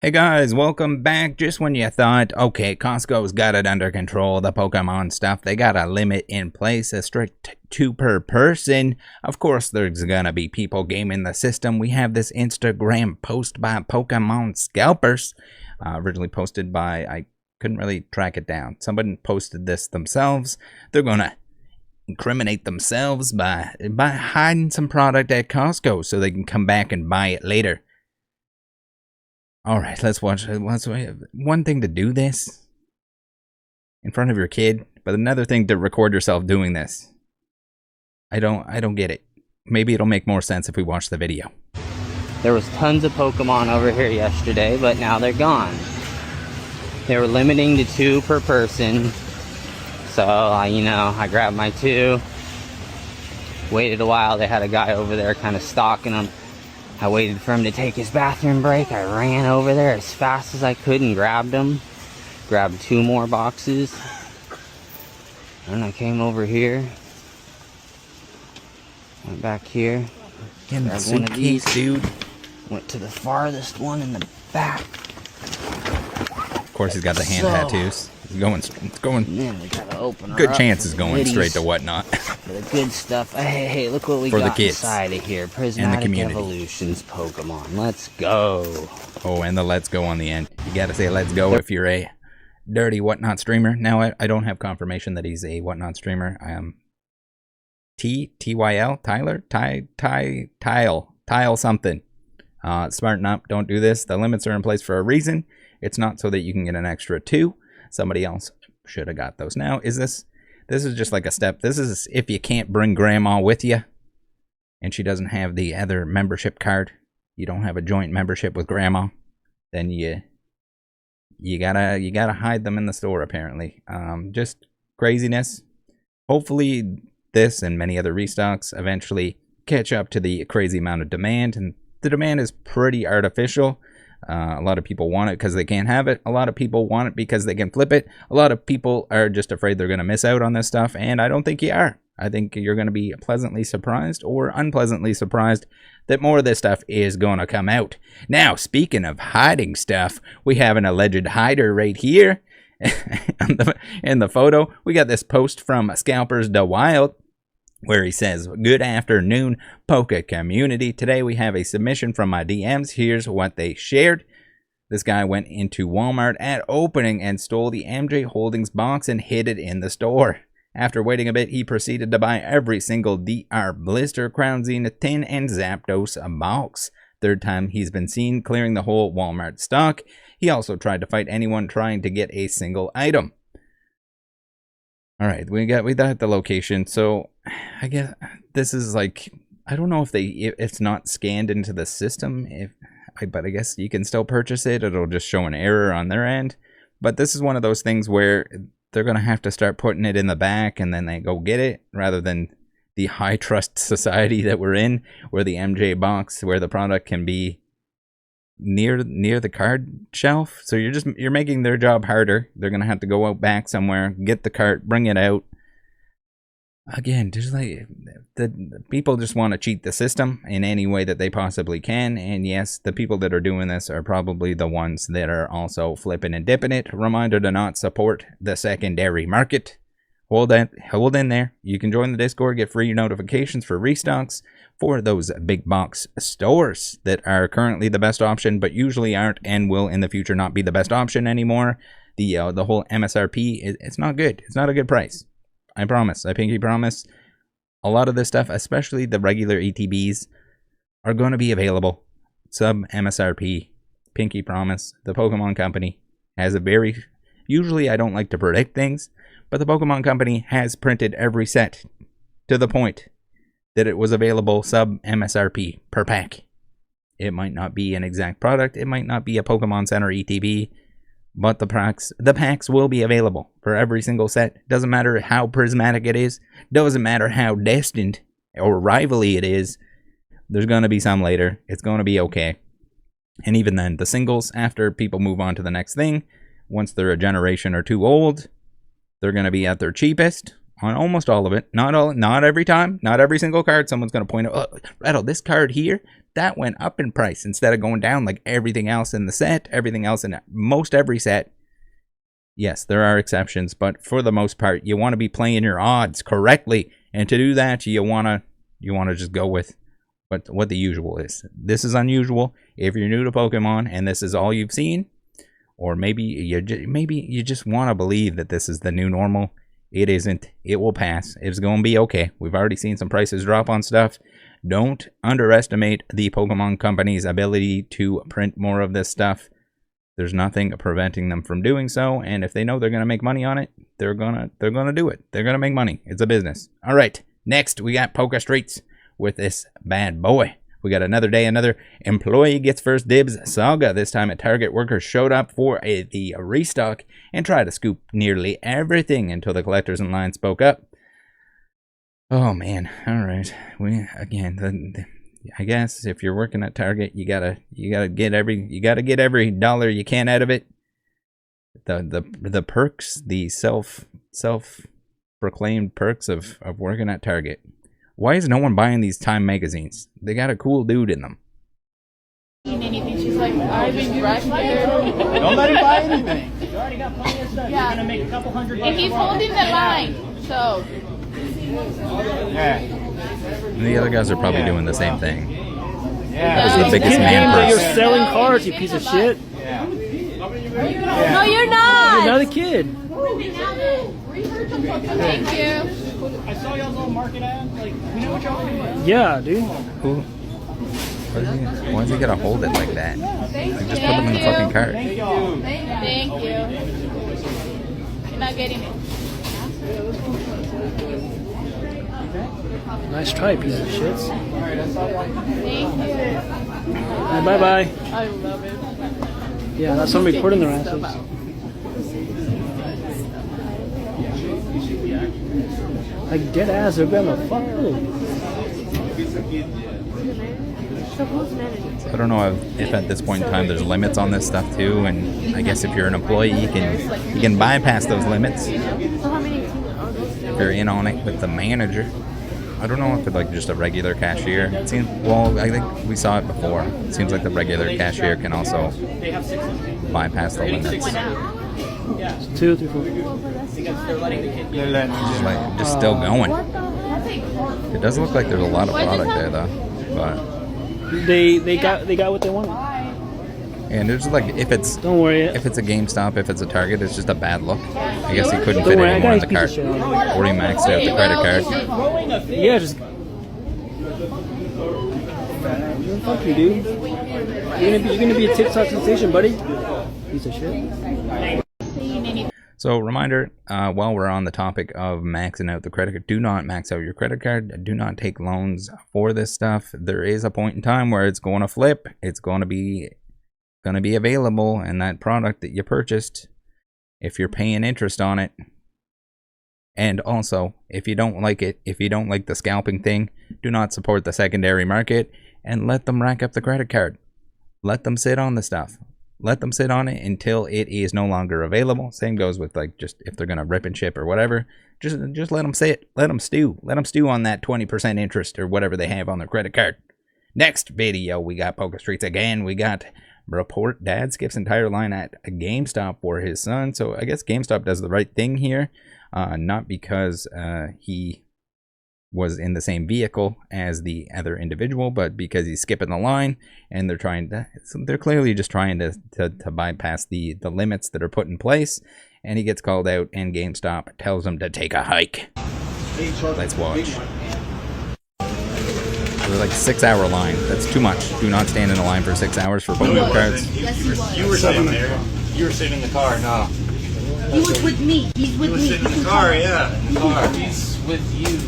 Hey guys, welcome back. Just when you thought, okay, Costco's got it under control, the Pokemon stuff, they got a limit in place, a strict 2 per person. Of course, there's gonna be people gaming the system. We have this Instagram post by Pokemon Scalpers, originally posted by, I couldn't really track it down. Somebody posted this themselves. They're gonna incriminate themselves by hiding some product at Costco so they can come back and buy it later. All right, let's watch. One thing to do this in front of your kid, but another thing to record yourself doing this. I don't get it. Maybe it'll make more sense if we watch the video. There was tons of Pokemon over here yesterday, but now they're gone. They were limiting to 2 per person. So, I grabbed my 2. Waited a while. They had a guy over there kind of stalking them. I waited for him to take his bathroom break. I ran over there as fast as I could and grabbed him. Grabbed 2 more boxes. And I came over here. Went back here. Grabbed one of these, dude. Went to the farthest one in the back. Of course, he's got the hand tattoos. It's going. Man, we gotta open her Good up chances for going goodies, straight to whatnot. For the good stuff. Hey, look what we For the got kids inside of here. and the Prismatic community. Evolutions Pokemon. Let's go. Oh, and the let's go on the end. You gotta say let's go if you're a dirty whatnot streamer. Now, I don't have confirmation that he's a whatnot streamer. I am Tyl Tyler Tile something. Smarten up. Don't do this. The limits are in place for a reason. It's not so that you can get an extra 2. Somebody else should have got those. Now, this is just like a step. This is if you can't bring grandma with you and she doesn't have the other membership card. You don't have a joint membership with grandma, then you gotta hide them in the store apparently. Just craziness. Hopefully this and many other restocks eventually catch up to the crazy amount of demand, and the demand is pretty artificial. A lot of people want it because they can't have it. A lot of people want it because they can flip it. A lot of people are just afraid they're going to miss out on this stuff, and I don't think you are. I think you're going to be pleasantly surprised or unpleasantly surprised that more of this stuff is going to come out. Now, speaking of hiding stuff, we have an alleged hider right here. In the photo, we got this post from Scalpers the Wild, where he says, "Good afternoon, Poke community. Today we have a submission from my DMs. Here's what they shared. This guy went into Walmart at opening and stole the MJ Holdings box and hid it in the store. After waiting a bit, he proceeded to buy every single DR Blister, Crown Zenith tin, and Zapdos box. Third time he's been seen clearing the whole Walmart stock. He also tried to fight anyone trying to get a single item." All right, we got the location. So I guess this is like, I don't know if it's not scanned into the system, but I guess you can still purchase it. It'll just show an error on their end. But this is one of those things where they're gonna have to start putting it in the back and then they go get it, rather than the high trust society that we're in, where the MJ box, where the product can be near the card shelf. So you're making their job harder. They're gonna have to go out back somewhere, get the cart, bring it out. Again, just like the people just want to cheat the system in any way that they possibly can. And yes, the people that are doing this are probably the ones that are also flipping and dipping it. Reminder to not support the secondary market. Hold in there. You can join the Discord, get free notifications for restocks for those big box stores that are currently the best option, but usually aren't and will in the future not be the best option anymore. The whole MSRP, it's not good. It's not a good price. I promise. I pinky promise. A lot of this stuff, especially the regular ETBs, are going to be available sub MSRP. Pinky promise. The Pokemon Company has a very... Usually I don't like to predict things, but the Pokemon Company has printed every set to the point that it was available sub MSRP per pack. It might not be an exact product. It might not be a Pokemon Center ETB, but the packs will be available for every single set. Doesn't matter how prismatic it is. Doesn't matter how destined or rivalry it is. There's going to be some later. It's going to be okay. And even then, the singles, after people move on to the next thing, once they're a generation or two old, they're going to be at their cheapest. on almost all of it. Not every time, not every single card. Someone's going to point out, oh, Rattle, this card here, that went up in price instead of going down like everything else in the set, everything else in most every set. Yes, there are exceptions, but for the most part, you want to be playing your odds correctly, and to do that, you want to just go with what the usual is. This is unusual. If you're new to Pokemon and this is all you've seen, or maybe you just want to believe that this is the new normal. It isn't. It will pass. It's going to be okay. We've already seen some prices drop on stuff. Don't underestimate the Pokemon Company's ability to print more of this stuff. There's nothing preventing them from doing so, and if they know they're going to make money on it, they're gonna do it. They're going to make money. It's a business. All right, next we got Poke Streets with this bad boy. We got another day, another employee gets first dibs saga. This time at Target, workers showed up for the restock and tried to scoop nearly everything until the collectors in line spoke up. Oh man, all right. I guess if you're working at Target, you gotta get every dollar you can out of it. The perks, the self-proclaimed perks of working at Target. Why is no one buying these Time magazines? They got a cool dude in them. Anything. She's like, I've been right here. Don't let him buy anything. You already got plenty of stuff. Yeah. You're gonna make a couple $100. And he's holding the line, so. Yeah. And the other guys are probably doing the same thing. Yeah. It's the biggest man That you're purse. selling cards, you piece of shit. Yeah. No, you're not. You're not a kid. Thank you. I saw y'all's little market ad. Like, we know what y'all are doing. Yeah, dude. Who? Why is he gonna hold it like that? Like, just put them in the fucking cart. Thank you. Thank you. You're not getting it. Nice try, piece of shit. Thank you. Bye bye. I love it. Yeah, that's somebody putting their asses. Like dead ass, they're gonna fuck you. I don't know if at this point in time there's limits on this stuff too, and I guess if you're an employee, you can bypass those limits if you're in on it with the manager. I don't know if it's like just a regular cashier. It seems, well, I think we saw it before. It seems like the regular cashier can also bypass the limits. 2, 3, 4. Just still going. It does look like there's a lot of product there though, but They got what they wanted. and it's like if it's Don't worry. if it's a GameStop, if it's a Target, it's just a bad look. I guess he couldn't Don't fit worry, any I more in got the his piece cart, of shit on. or he maxed out the credit card. Yeah, just. Fuck you, dude. You're gonna be a TikTok sensation, buddy. Piece of shit. So reminder, while we're on the topic of maxing out the credit card, do not max out your credit card. Do not take loans for this stuff. There is a point in time where it's going to flip. It's going to be available, and that product that you purchased, if you're paying interest on it, and also if you don't like it, if you don't like the scalping thing, do not support the secondary market and let them rack up the credit card. Let them sit on the stuff. Let them sit on it until it is no longer available. Same goes with like just if they're gonna rip and ship or whatever. Just let them sit. Let them stew. Let them stew on that 20% interest or whatever they have on their credit card. Next video, we got Poke Streets again. We got report dad skips entire line at a GameStop for his son. So I guess GameStop does the right thing here, not because he was in the same vehicle as the other individual, but because he's skipping the line, and they're clearly just trying to bypass the limits that are put in place, and he gets called out, and GameStop tells him to take a hike. Let's watch. There's like a 6-hour line. That's too much. Do not stand in a line for 6 hours for Pokemon cards. You were sitting there. You were sitting in the car, no. He was with me. He's with He was me. sitting in the car, yeah. In the car. He's with you.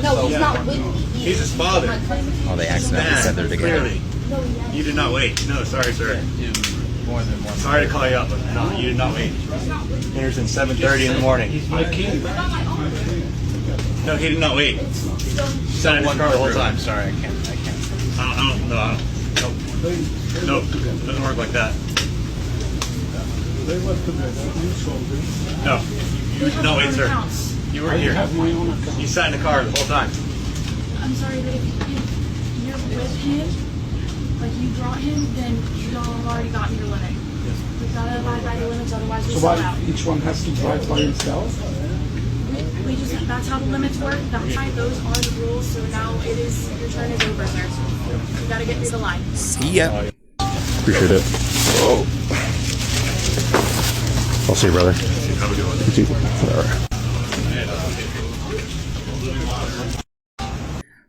No, he's not with me. He's his father. Oh, they accidentally said they're together. Clearly. You did not wait. No, sorry, sir. More than one. Sorry to call you up, but no, you did not wait. Dinner's in 7:30 in the morning. He's my king. No, he did not wait. Sat in his car the whole time. Sorry, I can't. Nope. Doesn't work like that. No. You did not wait, sir. You were here. You sat in the car the whole time. I'm sorry, but if you're with him, like you brought him, then y'all have already gotten your limit. We've got to abide by the limits, otherwise we So sell why out. each one has to drive by himself? We just, that's how the limits work. That's why those are the rules. So now it is, your turn is over, sir. You got to get through the line. See ya. Appreciate it. I'll see you, brother. Have a good one. You too. Whatever.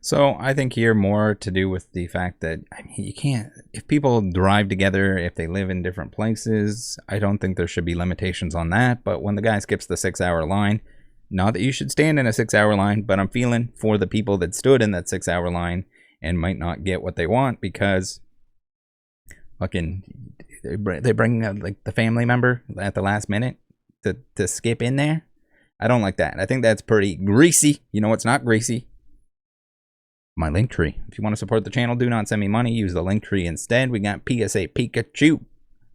So I think here more to do with the fact that, I mean, you can't, if people drive together, if they live in different places, I don't think there should be limitations on that. But when the guy skips the 6-hour line, not that you should stand in a 6-hour line, but I'm feeling for the people that stood in that 6-hour line and might not get what they want because fucking they bring like the family member at the last minute to skip in there. I don't like that. I think that's pretty greasy. You know what's not greasy? My link tree. If you want to support the channel, do not send me money. Use the link tree instead. We got PSA Pikachu,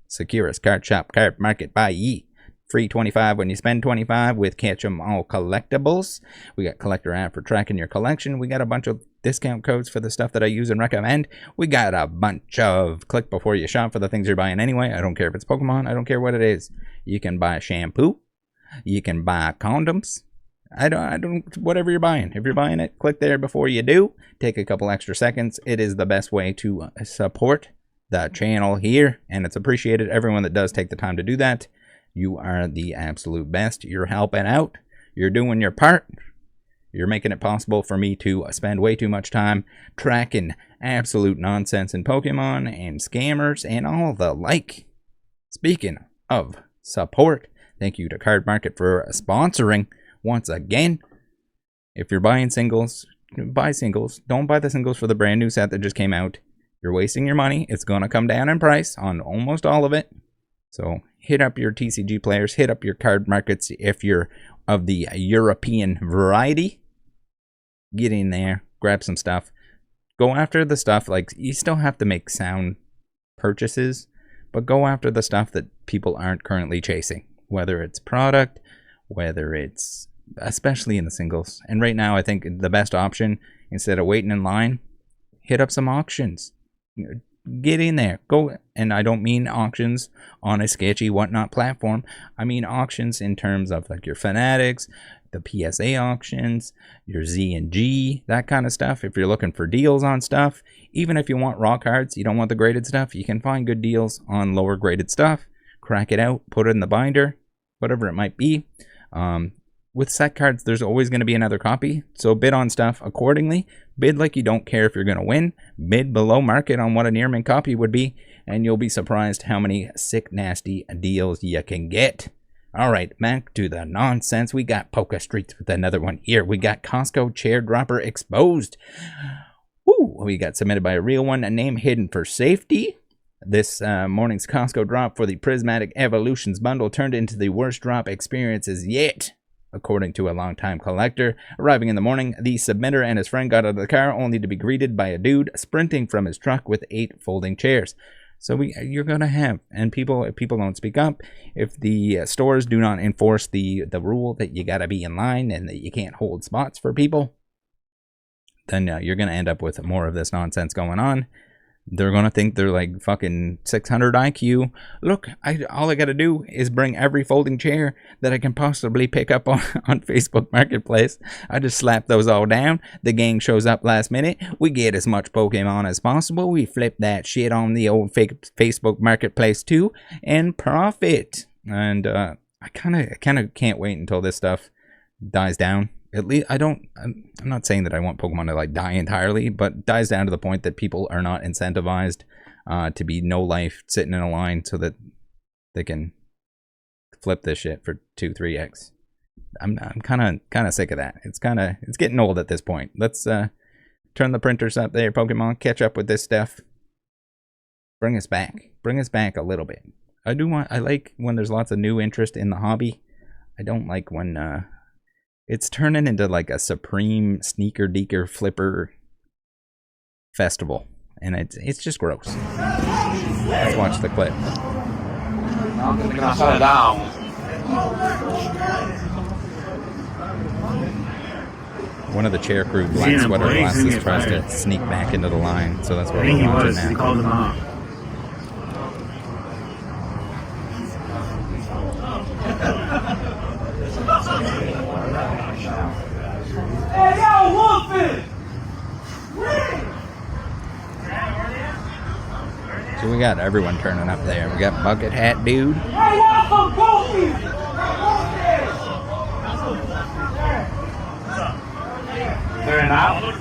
Securus, Card Shop, Card Market by Ye. Free 25 when you spend 25 with Catch 'em All collectibles. We got collector app for tracking your collection. We got a bunch of discount codes for the stuff that I use and recommend. We got a bunch of click before you shop for the things you're buying anyway. I don't care if it's Pokemon. I don't care what it is. You can buy shampoo. You can buy condoms. I don't, whatever you're buying. If you're buying it, click there before you do. Take a couple extra seconds. It is the best way to support the channel here, and it's appreciated. Everyone that does take the time to do that, you are the absolute best. You're helping out. You're doing your part. You're making it possible for me to spend way too much time tracking absolute nonsense in Pokemon and scammers and all the like. Speaking of support, thank you to Card Market for sponsoring once again. If you're buying singles, buy singles. Don't buy the singles for the brand new set that just came out. You're wasting your money. It's going to come down in price on almost all of it. So hit up your TCG players, hit up your Card Markets if you're of the European variety. Get in there, grab some stuff. Go after the stuff, like, you still have to make sound purchases, but go after the stuff that people aren't currently chasing. Whether it's product, whether it's, especially in the singles. And right now, I think the best option, instead of waiting in line, hit up some auctions. Get in there, go. And I don't mean auctions on a sketchy whatnot platform. I mean auctions in terms of like your Fanatics, the PSA auctions, your Z and G, that kind of stuff. If you're looking for deals on stuff, even if you want raw cards, you don't want the graded stuff, you can find good deals on lower graded stuff. Crack it out, put it in the binder, whatever it might be. With set cards, there's always going to be another copy, so bid on stuff accordingly. Bid like you don't care if you're going to win. Bid below market on what a near mint copy would be, and you'll be surprised how many sick, nasty deals you can get. All right, back to the nonsense. We got Poke Streets with another one here. We got Costco Chair Dropper Exposed. Woo! We got submitted by a real one, a name hidden for safety. This morning's Costco drop for the Prismatic Evolutions bundle turned into the worst drop experiences yet, according to a longtime collector. Arriving in the morning, the submitter and his friend got out of the car only to be greeted by a dude sprinting from his truck with 8 folding chairs. So you're gonna have, and if people don't speak up, if the stores do not enforce the rule that you gotta be in line and that you can't hold spots for people, then you're gonna end up with more of this nonsense going on. They're gonna think they're like fucking 600 IQ. Look, all I gotta do is bring every folding chair that I can possibly pick up on Facebook Marketplace. I just slap those all down. The gang shows up last minute. We get as much Pokemon as possible. We flip that shit on the old fake Facebook Marketplace too, and profit. And I kind of can't wait until this stuff dies down. At least I'm not saying that I want Pokemon to like die entirely, but dies down to the point that people are not incentivized to be no life sitting in a line so that they can flip this shit for 2-3x. I'm kind of sick of that. It's getting old at this point. Let's turn the printers up there, Pokemon. Catch up with this stuff. Bring us back a little bit. I like when there's lots of new interest in the hobby. I don't like when it's turning into like a supreme sneaker deaker flipper festival, and it's just gross. Let's watch the clip. I'm gonna shut it down. One of the chair crew, black sweater glasses, tries to sneak back into the line, so that's what we're watching now. He called him out. Hey, yo, Wolfie! So we got everyone turning up there. We got Bucket Hat Dude. Hey, y'all from Goofy! Turn out. And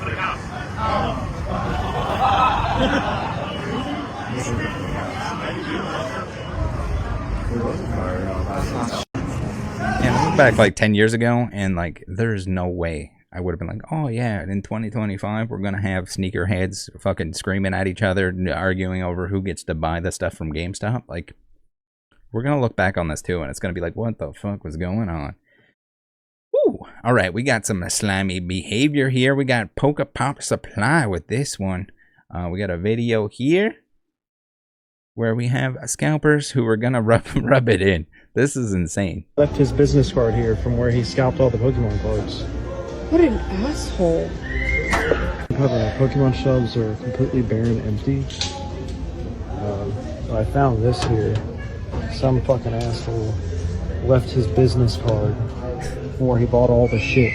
I look back like 10 years ago, and like there's no way I would have been like, oh yeah, in 2025 we're gonna have sneakerheads fucking screaming at each other, arguing over who gets to buy the stuff from GameStop. Like, we're gonna look back on this too, and it's gonna be like, what the fuck was going on? Woo! All right, we got some slimy behavior here. We got Poke Pop Supply with this one. We got a video here where we have scalpers who are gonna rub it in. This is insane. Left his business card here from where he scalped all the Pokemon cards. What an asshole. Pokemon shelves are completely barren, empty. I found this here. Some fucking asshole left his business card where he bought all the shit.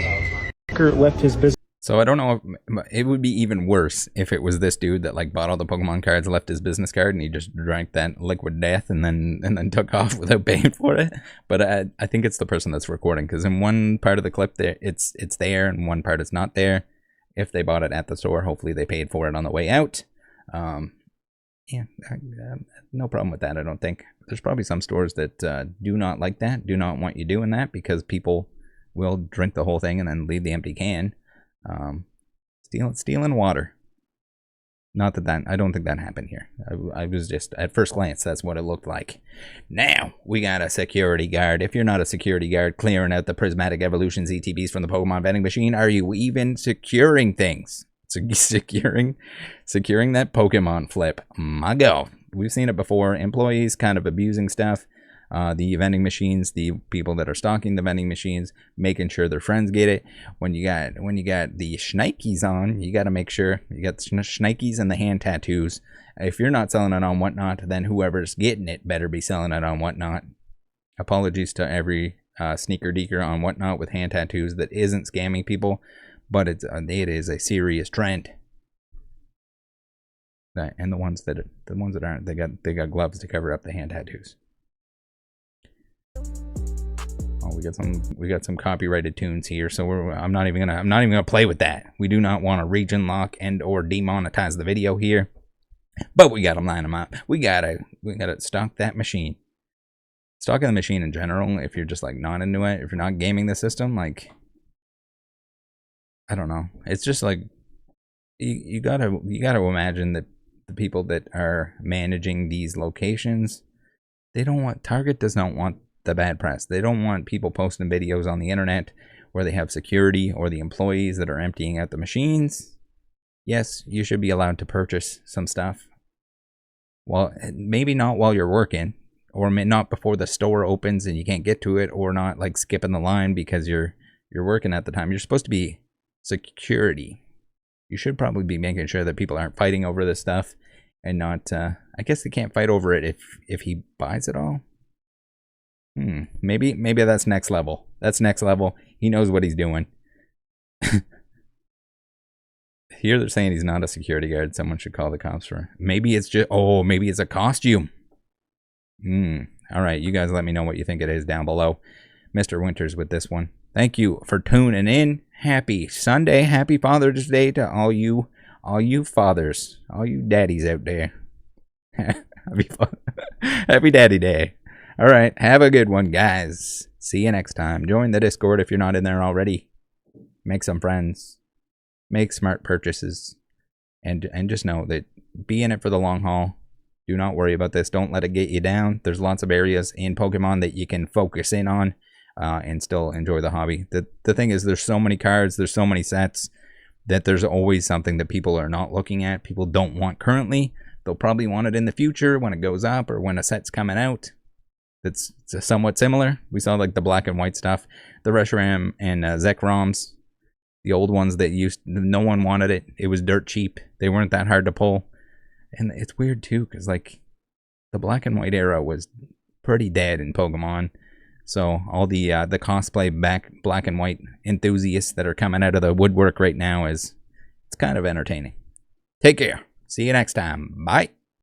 Left his business. So I don't know if it would be even worse if it was this dude that like bought all the Pokemon cards, left his business card, and he just drank that liquid death and then took off without paying for it. But I think it's the person that's recording, because in one part of the clip there it's there, and one part it's not there. If they bought it at the store, hopefully they paid for it on the way out. Yeah, no problem with that. I don't think there's probably some stores that do not like that, do not want you doing that, because people will drink the whole thing and then leave the empty can. Stealing water. Not that I don't think that happened here. I was just, at first glance, that's what it looked like. Now we got a security guard. If you're not a security guard clearing out the Prismatic Evolutions ETBs from the Pokemon vending machine, are you even securing things? Securing that Pokemon flip. My God, we've seen it before. Employees kind of abusing stuff. The vending machines, the people that are stocking the vending machines, making sure their friends get it. When you got the shnikes on, you got to make sure you got the shnikes and the hand tattoos. If you're not selling it on Whatnot, then whoever's getting it better be selling it on Whatnot. Apologies to every sneaker deaker on Whatnot with hand tattoos that isn't scamming people, but it is a serious trend. And the ones that aren't, they got gloves to cover up the hand tattoos. Oh, we got some copyrighted tunes here, so I'm not even gonna play with that. We do not want to region lock and or demonetize the video here, but we gotta line them up. We gotta stock that machine. Stocking the machine in general, if you're just like not into it, if you're not gaming the system, like, I don't know. It's just like you gotta imagine that the people that are managing these locations, Target does not want the bad press. They don't want people posting videos on the internet where they have security or the employees that are emptying out the machines. Yes, you should be allowed to purchase some stuff. Well, maybe not while you're working, or not before the store opens and you can't get to it, or not like skipping the line because you're working at the time. You're supposed to be security. You should probably be making sure that people aren't fighting over this stuff, and not I guess they can't fight over it if he buys it all. Maybe that's next level. That's next level. He knows what he's doing. Here they're saying he's not a security guard. Someone should call the cops for. Maybe it's just. Oh, maybe it's a costume. All right, you guys let me know what you think it is down below. Mr. Winters with this one. Thank you for tuning in. Happy Sunday. Happy Father's Day to all you fathers, all you daddies out there. Happy Daddy Day. All right, have a good one, guys. See you next time. Join the Discord if you're not in there already. Make some friends. Make smart purchases. And just know that be in it for the long haul. Do not worry about this. Don't let it get you down. There's lots of areas in Pokemon that you can focus in on and still enjoy the hobby. The thing is, there's so many cards, there's so many sets, that there's always something that people are not looking at. People don't want currently. They'll probably want it in the future when it goes up or when a set's coming out. That's somewhat similar. We saw like the black and white stuff, the Reshiram and Zekroms. The old ones that no one wanted it. It was dirt cheap. They weren't that hard to pull. And it's weird too, because like the black and white era was pretty dead in Pokemon. So all the cosplay black and white enthusiasts that are coming out of the woodwork right now it's kind of entertaining. Take care. See you next time. Bye.